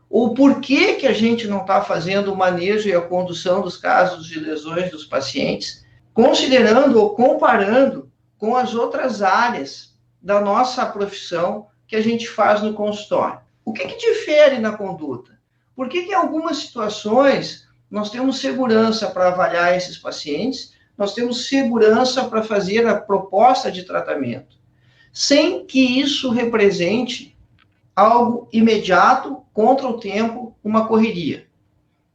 ou por que que a gente não está fazendo o manejo e a condução dos casos de lesões dos pacientes, considerando ou comparando com as outras áreas da nossa profissão que a gente faz no consultório. O que que difere na conduta? Por que que em algumas situações nós temos segurança para avaliar esses pacientes, nós temos segurança para fazer a proposta de tratamento, sem que isso represente algo imediato, contra o tempo, uma correria?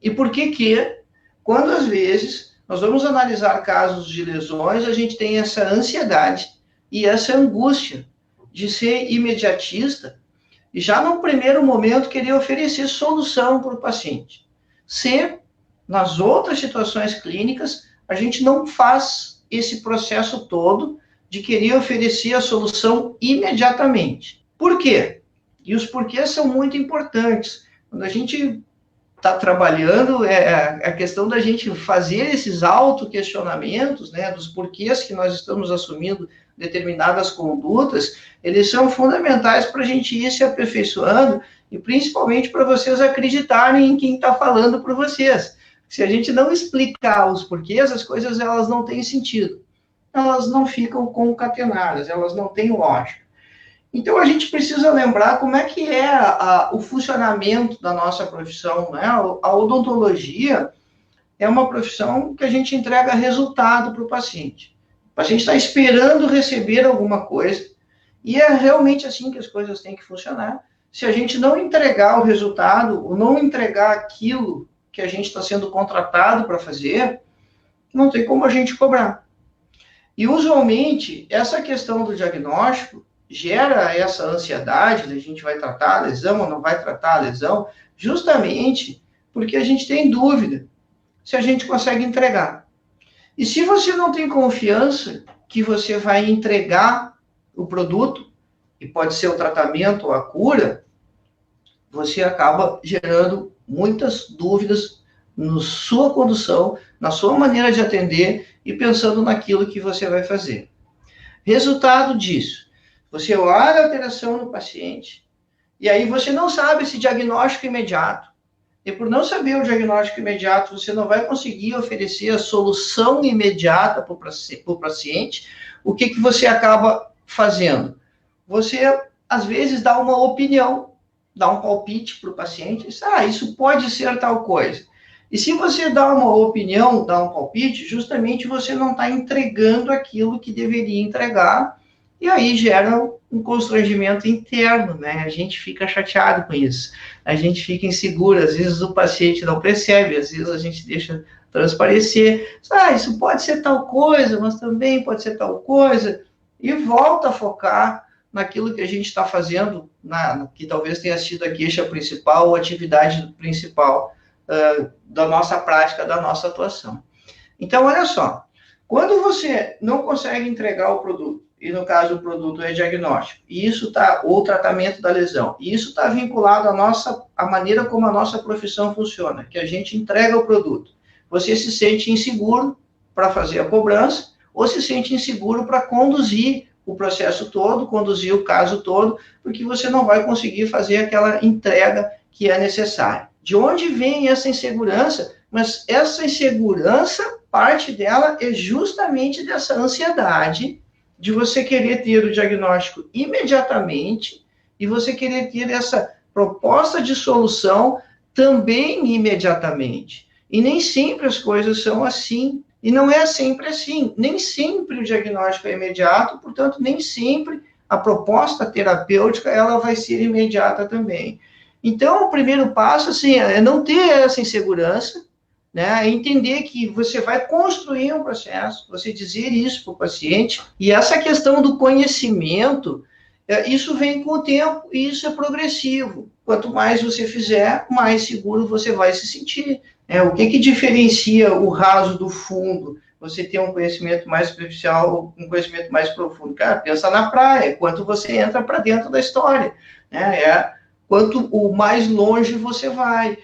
E por que que, quando às vezes nós vamos analisar casos de lesões, a gente tem essa ansiedade e essa angústia de ser imediatista e já no primeiro momento querer oferecer solução para o paciente. Se nas outras situações clínicas a gente não faz esse processo todo de querer oferecer a solução imediatamente. Por quê? E os porquês são muito importantes. Quando a gente está trabalhando, a questão da gente fazer esses autoquestionamentos, né, dos porquês que nós estamos assumindo determinadas condutas, eles são fundamentais para a gente ir se aperfeiçoando e principalmente para vocês acreditarem em quem está falando para vocês. Se a gente não explicar os porquês, as coisas elas não têm sentido. Elas não ficam concatenadas, elas não têm lógica. Então, a gente precisa lembrar como é que é o funcionamento da nossa profissão, né? A odontologia é uma profissão que a gente entrega resultado para o paciente. O paciente está esperando receber alguma coisa, e é realmente assim que as coisas têm que funcionar. Se a gente não entregar o resultado, ou não entregar aquilo que a gente está sendo contratado para fazer, não tem como a gente cobrar. E, usualmente, essa questão do diagnóstico gera essa ansiedade, a gente vai tratar a lesão ou não vai tratar a lesão, justamente porque a gente tem dúvida se a gente consegue entregar. E se você não tem confiança que você vai entregar o produto, e pode ser o tratamento ou a cura, você acaba gerando muitas dúvidas na sua condução, na sua maneira de atender e pensando naquilo que você vai fazer. Resultado disso, você olha a alteração no paciente, e aí você não sabe esse diagnóstico imediato. E por não saber o diagnóstico imediato, você não vai conseguir oferecer a solução imediata para o paciente. O que que você acaba fazendo? Você, às vezes, dá uma opinião, dá um palpite para o paciente, e diz, isso pode ser tal coisa. E se você dá uma opinião, dá um palpite, justamente você não está entregando aquilo que deveria entregar, e aí gera um constrangimento interno, né? A gente fica chateado com isso, a gente fica inseguro, às vezes o paciente não percebe, às vezes a gente deixa transparecer, isso pode ser tal coisa, mas também pode ser tal coisa, e volta a focar naquilo que a gente está fazendo, que talvez tenha sido a queixa principal ou a atividade principal da nossa prática, da nossa atuação. Então, olha só, quando você não consegue entregar o produto, e no caso o produto é diagnóstico, e isso ou tratamento da lesão, e isso está vinculado à maneira como a nossa profissão funciona, que a gente entrega o produto, você se sente inseguro para fazer a cobrança, ou se sente inseguro para conduzir o processo todo, conduzir o caso todo, porque você não vai conseguir fazer aquela entrega que é necessária. De onde vem essa insegurança? Mas essa insegurança, parte dela é justamente dessa ansiedade de você querer ter o diagnóstico imediatamente e você querer ter essa proposta de solução também imediatamente. E nem sempre as coisas são assim. E não é sempre assim. Nem sempre o diagnóstico é imediato, portanto, nem sempre a proposta terapêutica ela vai ser imediata também. Então, o primeiro passo assim, é não ter essa insegurança, né? É entender que você vai construir um processo, você dizer isso para o paciente, e essa questão do conhecimento, isso vem com o tempo e isso é progressivo. Quanto mais você fizer, mais seguro você vai se sentir. O que diferencia o raso do fundo? Você tem um conhecimento mais superficial ou um conhecimento mais profundo? Cara, pensa na praia, quanto você entra para dentro da história, né? Quanto o mais longe você vai.